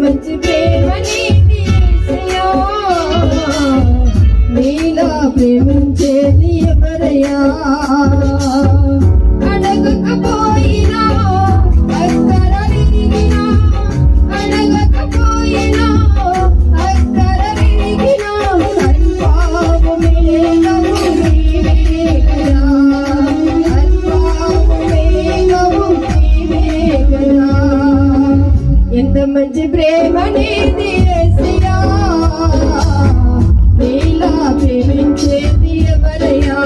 మంచి ప్రేమ నీది యేసయ్యా, నీలా ప్రేమించేది ఎవరయ్యా? అడగకపోయినా అక్కర విరిగినా, అడగకపోయినా అక్కర విరిగినా, అల్పావు మేఘము నీవేగయా, అల్పావు మేఘము నీవేగయా. ఎంత మంచి ప్రేమ నీది యేసయ్యా, నీలా ప్రేమించేది ఎవరయ్యా?